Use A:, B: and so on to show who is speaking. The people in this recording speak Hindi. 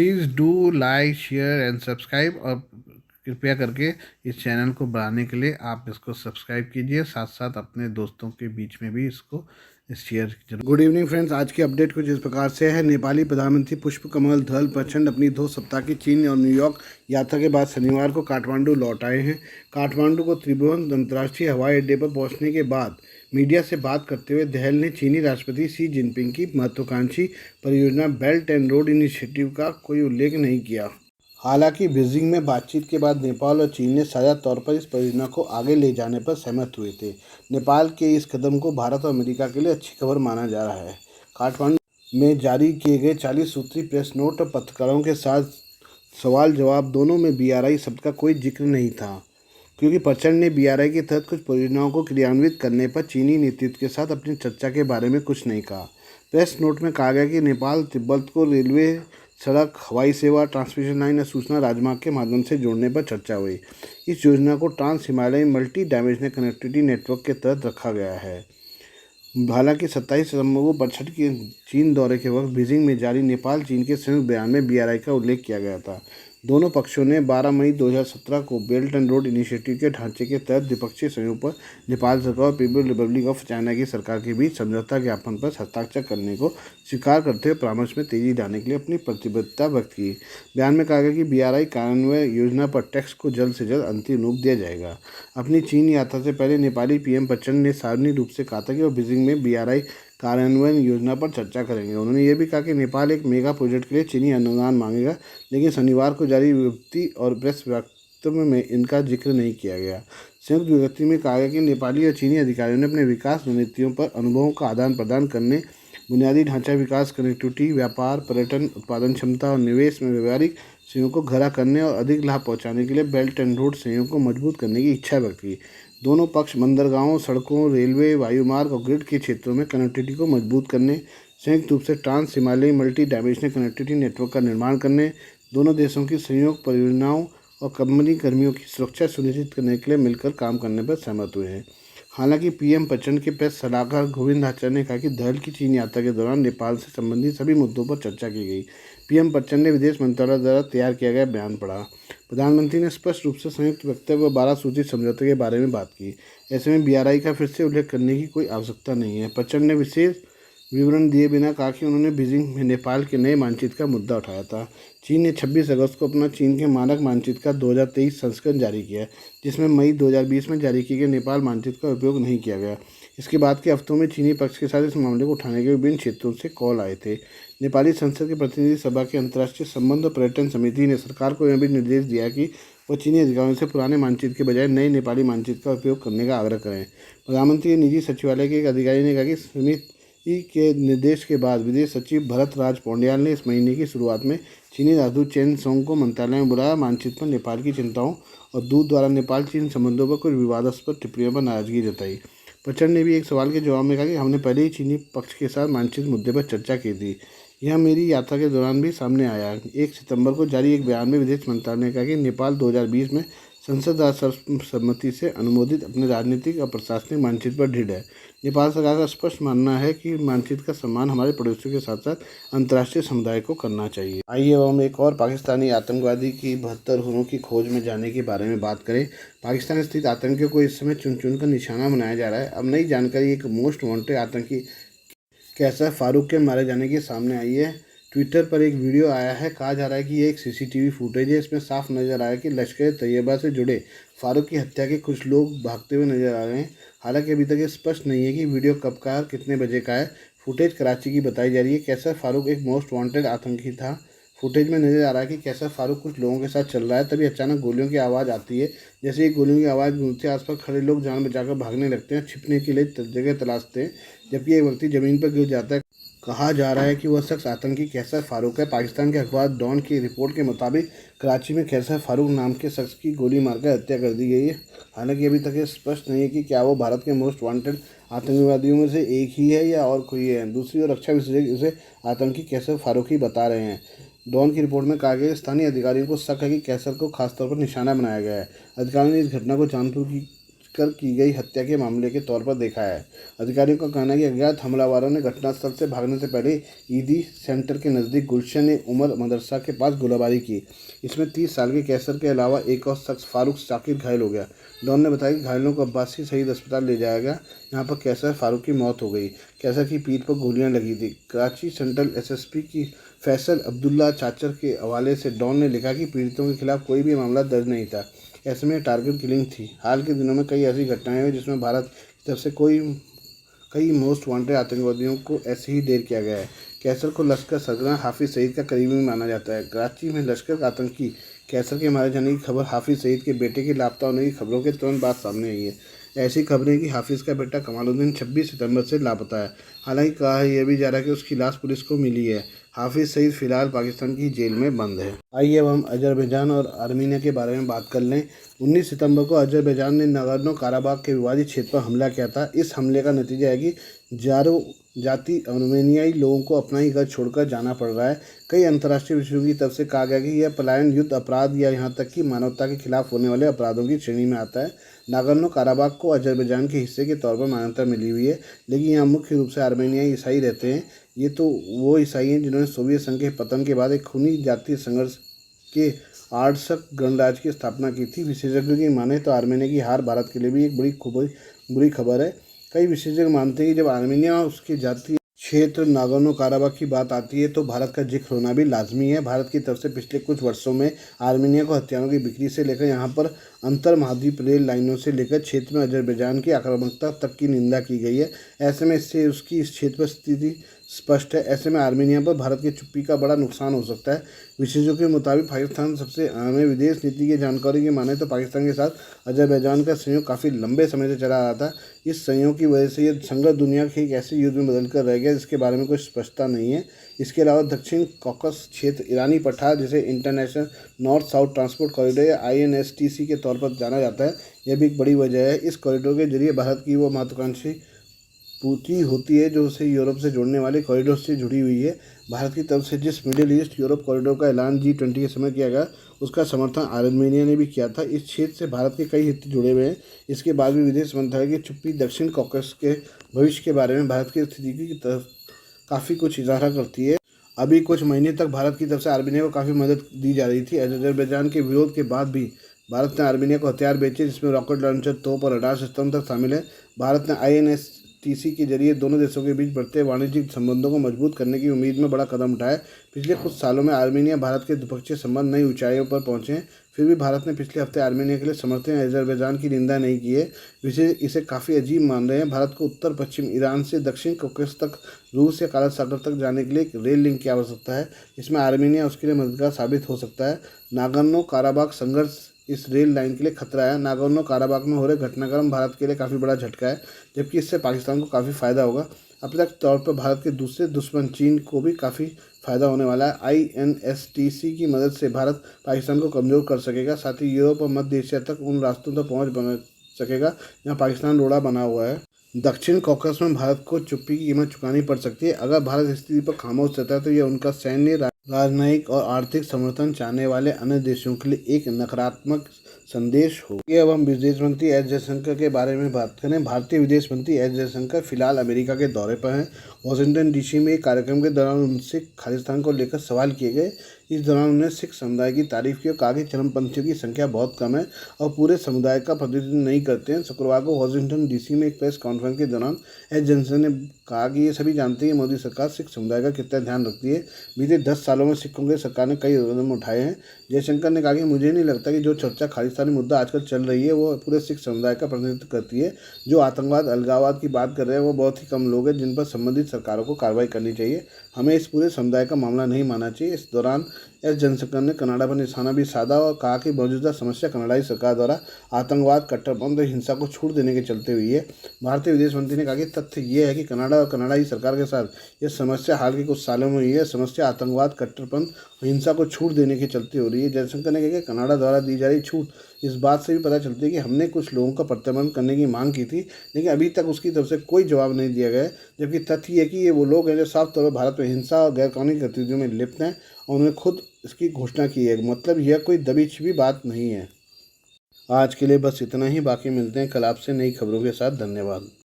A: Please do like share and subscribe, और कृपया करके इस चैनल को बढ़ाने के लिए आप इसको सब्सक्राइब कीजिए, साथ साथ अपने दोस्तों के बीच में भी इसको शेयर जरूर। गुड इवनिंग फ्रेंड्स, आज की अपडेट कुछ इस प्रकार से है। नेपाली प्रधानमंत्री पुष्प कमल दहल प्रचंड अपनी 2 सप्ताह की चीन और न्यूयॉर्क यात्रा के बाद शनिवार को काठमांडू लौट आए हैं। काठमांडू को त्रिभुवन अंतर्राष्ट्रीय हवाई अड्डे पर पहुंचने के बाद मीडिया से बात करते हुए दहल ने चीनी राष्ट्रपति शी जिनपिंग की महत्वाकांक्षी परियोजना बेल्ट एंड रोड इनिशिएटिव का कोई उल्लेख नहीं किया। हालांकि बीजिंग में बातचीत के बाद नेपाल और चीन ने साझा तौर पर इस परियोजना को आगे ले जाने पर सहमत हुए थे। नेपाल के इस कदम को भारत और अमेरिका के लिए अच्छी खबर माना जा रहा है। काठमांडू में जारी किए गए 40 सूत्री प्रेस नोट और पत्रकारों के साथ सवाल जवाब दोनों में BRI शब्द का कोई जिक्र नहीं था, क्योंकि प्रचंड ने BRI के तहत कुछ परियोजनाओं को क्रियान्वित करने पर चीनी नेतृत्व के साथ अपनी चर्चा के बारे में कुछ नहीं कहा। प्रेस नोट में कहा गया कि नेपाल तिब्बत को रेलवे, सड़क, हवाई सेवा, ट्रांसमिशन लाइन और सूचना राजमार्ग के माध्यम से जोड़ने पर चर्चा हुई। इस योजना को trans Himalaya multi dimensional connectivity network के तहत रखा गया है। हालांकि 27 सितंबर को परिषद के चीन दौरे के वक्त बीजिंग में जारी नेपाल चीन के संयुक्त बयान में BRI का उल्लेख किया गया था। दोनों पक्षों ने 12 मई 2017 को बेल्ट एंड रोड इनिशिएटिव के ढांचे के तहत द्विपक्षीय सहयोग पर नेपाल सरकार और पीपल्स रिपब्लिक ऑफ चाइना की सरकार के बीच समझौता ज्ञापन पर हस्ताक्षर करने को स्वीकार करते हुए परामर्श में तेजी लाने के लिए अपनी प्रतिबद्धता व्यक्त की। बयान में कहा गया कि BRI कार्यान्वयन योजना पर टेक्स्ट को जल्द से जल्द अंतिम रूप दिया जाएगा। अपनी चीन यात्रा से पहले नेपाली PM प्रचंड ने सार्वजनिक रूप से कहा था कि वो बीजिंग में BRI कार्यान्वयन योजना पर चर्चा करेंगे। उन्होंने ये भी कहा कि नेपाल एक मेगा प्रोजेक्ट के लिए चीनी अनुदान मांगेगा, लेकिन शनिवार को जारी विज्ञप्ति और प्रेस वक्तव्य में इनका जिक्र नहीं किया गया। संयुक्त विज्ञप्ति में कहा गया कि नेपाली और चीनी अधिकारियों ने अपने विकास रणनीतियों पर अनुभवों का आदान प्रदान करने, बुनियादी ढांचा विकास, कनेक्टिविटी, व्यापार, पर्यटन, उत्पादन क्षमता और निवेश में व्यवहारिक सहयोग को गहरा करने और अधिक लाभ पहुंचाने के लिए बेल्ट एंड रोड सहयोग को मजबूत करने की इच्छा व्यक्त की। दोनों पक्ष बंदरगाहों, सड़कों, रेलवे, वायुमार्ग और ग्रिड के क्षेत्रों में कनेक्टिविटी को मजबूत करने, संयुक्त रूप से ट्रांस हिमालयी मल्टी डायमेंशनल कनेक्टिविटी नेटवर्क का निर्माण करने, दोनों देशों की संयोग परियोजनाओं और कंपनी कर्मियों की सुरक्षा सुनिश्चित करने के लिए मिलकर काम करने पर सहमत हुए हैं। हालांकि PM प्रचंड के प्रेस सलाहकार गोविंद आचार्य ने कहा कि दहल की चीन यात्रा के दौरान नेपाल से संबंधित सभी मुद्दों पर चर्चा की गई। PM प्रचंड ने विदेश मंत्रालय द्वारा तैयार किया गया बयान पढ़ा। प्रधानमंत्री ने स्पष्ट रूप से संयुक्त वक्तव्य व 12 सूत्री समझौते के बारे में बात की। ऐसे में BRI का फिर से उल्लेख करने की कोई आवश्यकता नहीं है। प्रचंड ने विशेष विवरण दिए बिना कहा कि उन्होंने बीजिंग में नेपाल के नए मानचित्र का मुद्दा उठाया था। चीन ने 26 अगस्त को अपना चीन के मानक मानचित्र का 2023 संस्करण जारी किया, जिसमें मई 2020 में जारी किए गए नेपाल मानचित्र का उपयोग नहीं किया गया। इसके बाद के हफ्तों में चीनी पक्ष के साथ इस मामले को उठाने के विभिन्न क्षेत्रों से कॉल आए थे। नेपाली संसद के प्रतिनिधि सभा की अंतर्राष्ट्रीय संबंध और पर्यटन समिति ने सरकार को यह भी निर्देश दिया कि वह चीनी अधिकारियों से पुराने मानचित्र के बजाय नए नेपाली मानचित्र का उपयोग करने का आग्रह करें। प्रधानमंत्री के निजी सचिवालय के एक अधिकारी ने कहा कि समिति के निर्देश के बाद विदेश सचिव भरत राज पौंड्याल ने इस महीने की शुरुआत में चीनी राजदूत चेन सोंग को मंत्रालय में बुलाया। मानचित्र पर नेपाल की चिंताओं और दूत द्वारा नेपाल चीन संबंधों पर कुछ विवादास्पद टिप्पणियों पर नाराजगी जताई। प्रचंड ने भी एक सवाल के जवाब में कहा कि हमने पहले ही चीनी पक्ष के साथ मानचित्र मुद्दे पर चर्चा की थी। यह मेरी यात्रा के दौरान भी सामने आया। 1 सितंबर को जारी एक बयान में विदेश मंत्रालय ने कहा कि नेपाल 2020 में संसद द्वारा सर्वसम्मति से अनुमोदित अपने राजनीतिक और प्रशासनिक मानचित्र पर दृढ़ है। नेपाल सरकार का स्पष्ट मानना है कि मानचित्र का सम्मान हमारे पड़ोसियों के साथ साथ अंतर्राष्ट्रीय समुदाय को करना चाहिए। आइए अब हम एक और पाकिस्तानी आतंकवादी की 72 हुनों की खोज में जाने के बारे में बात करें। पाकिस्तान स्थित आतंकियों को इस समय चुन चुन कर निशाना बनाया जा रहा है। अब नई जानकारी एक मोस्ट वांटेड आतंकी कैसर फारूक के मारे जाने की सामने आई है। ट्विटर पर एक वीडियो आया है। कहा जा रहा है कि ये एक CCTV फुटेज है। इसमें साफ नज़र आया कि लश्कर तैयबा से जुड़े फारूक की हत्या के कुछ लोग भागते हुए नजर आ रहे हैं। हालांकि अभी तक ये स्पष्ट नहीं है कि वीडियो कब का और कितने बजे का है। फुटेज कराची की बताई जा रही है। कैसर फारूक एक मोस्ट वांटेड आतंकी था। फुटेज में नजर आ रहा है कि कैसर फारूक कुछ लोगों के साथ चल रहा है, तभी अचानक गोलियों की आवाज़ आती है। जैसे ही गोलियों की आवाज़ गूंजती है, आसपास खड़े लोग जान बचाकर भागने लगते हैं, छिपने के लिए जगह तलाशते हैं, जबकि एक व्यक्ति ज़मीन पर गिर जाता है। कहा जा रहा है कि वह शख्स आतंकी कैसर फारूक है। पाकिस्तान के अखबार डॉन की रिपोर्ट के मुताबिक कराची में कैसर फारूक नाम के शख्स की गोली मारकर हत्या कर दी गई है। हालांकि अभी तक ये स्पष्ट नहीं है कि क्या वो भारत के मोस्ट वांटेड आतंकवादियों में से एक ही है या और कोई है। दूसरी ओर रक्षा विशेषज्ञ उसे आतंकी कैसर फारूक ही बता रहे हैं। डॉन की रिपोर्ट में कहा गया स्थानीय अधिकारियों को शक है कि कैसर को खासतौर पर निशाना बनाया गया है। अधिकारियों ने इस घटना को जानबूझ कर की गई हत्या के मामले के तौर पर देखा है। अधिकारियों का कहना है कि अज्ञात हमलावरों ने घटनास्थल से भागने से पहले ईदी सेंटर के नज़दीक गुलशन-ए-उमर मदरसा के पास गोलाबारी की। इसमें 30 साल के कैसर के अलावा एक और शख्स फारूक शाकिर घायल हो गया। डॉन ने बताया कि घायलों को अब्बासी शहीद अस्पताल ले जाया गया। यहाँ पर कैसर फारूक की मौत हो गई। कैसर की पीठ पर गोलियां लगी थी। कराची सेंट्रल एसएसपी की फैसल अब्दुल्ला चाचर के हवाले से डॉन ने लिखा कि पीड़ितों के खिलाफ कोई भी मामला दर्ज नहीं था। ऐसे में टारगेट किलिंग थी। हाल के दिनों में कई ऐसी घटनाएं हुई जिसमें भारत की तरफ से कई मोस्ट वांटेड आतंकवादियों को ऐसे ही ढेर किया गया है। कैसर को लश्कर सरगना हाफिज सईद का करीबी माना जाता है। कराची में लश्कर आतंकी कैसर के मारे जाने की खबर हाफिज सईद के बेटे के लापता होने की खबरों के तुरंत बाद सामने आई है। ऐसी खबरें कि हाफिज का बेटा कमालुद्दीन 26 सितंबर से लापता है। हालांकि कहा है यह भी जा रहा है कि उसकी लाश पुलिस को मिली है। हाफिज सईद फिलहाल पाकिस्तान की जेल में बंद है। आइए अब हम अजरबैजान और आर्मीनिया के बारे में बात कर लें। 19 सितंबर को अजरबैजान ने नागोर्नो काराबाख के विवादित क्षेत्र पर हमला किया था। इस हमले का नतीजा है कि जारो जाति आर्मेनियाई लोगों को अपना ही घर छोड़कर जाना पड़ रहा है। कई अंतर्राष्ट्रीय विषयों की तरफ से कहा गया कि यह पलायन युद्ध अपराध या यहाँ तक कि मानवता के खिलाफ होने वाले अपराधों की श्रेणी में आता है। नागोर्नो काराबाख को अजरबैजान के हिस्से के तौर पर मान्यता मिली हुई है, लेकिन यहाँ मुख्य रूप से आर्मेनियाई ईसाई रहते हैं। ये तो वो ईसाई हैं जिन्होंने सोवियत संघ के पतन के बाद एक खूनी जातीय संघर्ष के आर्सक गणराज्य की स्थापना की थी। विशेषज्ञों की माने तो आर्मेनिया की हार भारत के लिए भी एक बुरी खबर है। कई विशेषज्ञ मानते हैं कि जब आर्मेनिया और उसके जातीय क्षेत्र नागोर्नो काराबाख की बात आती है तो भारत का जिक्र होना भी लाजमी है। भारत की तरफ से पिछले कुछ वर्षों में आर्मेनिया को हथियारों की बिक्री से लेकर यहाँ पर अंतर महाद्वीप रेल लाइनों से लेकर क्षेत्र में अजरबैजान की आक्रामकता तक की निंदा की गई है। ऐसे में इससे उसकी इस क्षेत्र पर स्थिति स्पष्ट है। ऐसे में आर्मेनिया पर भारत की चुप्पी का बड़ा नुकसान हो सकता है। विशेषज्ञों के मुताबिक पाकिस्तान सबसे अहम है। विदेश नीति की जानकारी की माने तो पाकिस्तान के साथ अजरबैजान का संयोग काफ़ी लंबे समय से चला आ रहा था। इस संयोग की वजह से यह संघर्ष दुनिया के एक ऐसे युद्ध में बदल कर रह गया जिसके बारे में कोई स्पष्टता नहीं है। इसके अलावा दक्षिण कॉकस क्षेत्र ईरानी पठार, जिसे international north south transport corridor या INSTC के तौर पर जाना जाता है, यह भी एक बड़ी वजह है। इस कॉरिडोर के जरिए भारत की वो महत्वाकांक्षी पूर्ति होती है जो उसे यूरोप से जोड़ने वाले कॉरिडोर से जुड़ी हुई है। भारत की तरफ से जिस मिडिल ईस्ट यूरोप कॉरिडोर का ऐलान G20 के समय किया गया, उसका समर्थन आर्मेनिया ने भी किया था। इस क्षेत्र से भारत के कई हित जुड़े हुए हैं। इसके बाद भी विदेश मंत्रालय की चुप्पी दक्षिण कॉकस के भविष्य के बारे में भारत की स्थिति की तरफ काफ़ी कुछ इशारा करती है। अभी कुछ महीने तक भारत की तरफ से आर्मेनिया को काफ़ी मदद दी जा रही थी। अजरबैजान के विरोध के बाद भी भारत ने आर्मेनिया को हथियार बेचे, जिसमें रॉकेट लॉन्चर, तोप और रडार सिस्टम तक शामिल है। भारत ने INSTC के जरिए दोनों देशों के बीच बढ़ते वाणिज्यिक संबंधों को मजबूत करने की उम्मीद में बड़ा कदम उठाया। पिछले कुछ सालों में आर्मेनिया भारत के द्विपक्षीय संबंध नई ऊंचाइयों पर पहुंचे हैं। फिर भी भारत ने पिछले हफ्ते आर्मेनिया के लिए समर्थन अजरबैजान की निंदा नहीं की है। इसे काफ़ी अजीब मान रहे हैं। भारत को उत्तर पश्चिम ईरान से दक्षिण कॉकेस तक, रूस या काला सागर तक जाने के लिए एक रेल लिंक की आवश्यकता है। इसमें आर्मेनिया उसके लिए मददगार साबित हो सकता है। नागोर्नो काराबाख संघर्ष इस रेल लाइन के लिए खतरा है। नागोर्नो काराबाख में हो रहे घटनाक्रम भारत के लिए काफ़ी बड़ा झटका है, जबकि इससे पाकिस्तान को काफ़ी फ़ायदा होगा। अप्रत्यक्ष तौर पर भारत के दूसरे दुश्मन चीन को भी काफ़ी फ़ायदा होने वाला है। INSTC की मदद से भारत पाकिस्तान को कमज़ोर कर सकेगा, साथ ही यूरोप और मध्य एशिया तक उन रास्तों तक पहुँच बना सकेगा जहाँ पाकिस्तान रोड़ा बना हुआ है। दक्षिण कॉकस में भारत को चुप्पी की कीमत चुकानी पड़ सकती है। अगर भारत इस स्थिति पर खामोश रहता है तो यह उनका सैन्य, राजनयिक और आर्थिक समर्थन चाहने वाले अन्य देशों के लिए एक नकारात्मक संदेश हो। अब हम विदेश मंत्री एस जयशंकर के बारे में बात करें। भारतीय विदेश मंत्री एस जयशंकर फिलहाल अमेरिका के दौरे पर हैं। वॉशिंगटन DC में एक कार्यक्रम के दौरान उनसे खालिस्तान को लेकर सवाल किए गए। इस दौरान उन्होंने सिख समुदाय की तारीफ की और कहा कि चरमपंथियों की संख्या बहुत कम है और पूरे समुदाय का प्रतिनिधित्व नहीं करते हैं। शुक्रवार को वॉशिंगटन DC में एक प्रेस कॉन्फ्रेंस के दौरान एस जयशंकर ने कहा कि ये सभी जानते हैं कि मोदी सरकार सिख समुदाय का कितना ध्यान रखती है। बीते 10 सालों में सिखों की सरकार ने कई कदम उठाए हैं। जयशंकर ने कहा कि मुझे नहीं लगता कि जो चर्चा खालिस्तानी मुद्दा आजकल चल रही है वो पूरे सिख समुदाय का प्रतिनिधित्व करती है। जो आतंकवाद, अलगाववाद की बात कर रहे हैं वो बहुत ही कम लोग हैं जिन पर संबंधित सरकारों को कार्रवाई करनी चाहिए। हमें इस पूरे समुदाय का मामला नहीं मानना चाहिए। इस दौरान एस जयशंकर ने कनाडा पर निशाना भी साधा और कहा कि मौजूदा समस्या कनाडाई सरकार द्वारा आतंकवाद, कट्टरपंथ और हिंसा को छूट देने के चलते हुई है। भारतीय विदेश मंत्री ने कहा कि तथ्य ये है कि कनाडा और कनाडाई सरकार के साथ यह समस्या हाल के कुछ सालों में हुई है। समस्या आतंकवाद, कट्टरपंथ और हिंसा को छूट देने के चलते हो रही है। जयशंकर ने कहा कि कनाडा द्वारा दी जा रही छूट इस बात से भी पता चलती है कि हमने कुछ लोगों का प्रत्यावर्तन करने की मांग की थी, लेकिन अभी तक उसकी तरफ से कोई जवाब नहीं दिया गया है। जबकि तथ्य ये कि ये वो लोग हैं जो साफ तौर पर भारत में हिंसा और गैरकानूनी गतिविधियों में लिप्त हैं और उन्होंने खुद इसकी घोषणा की है। मतलब यह कोई दबी छिपी बात नहीं है। आज के लिए बस इतना ही, बाकी मिलते हैं कल आपसे नई खबरों के साथ। धन्यवाद।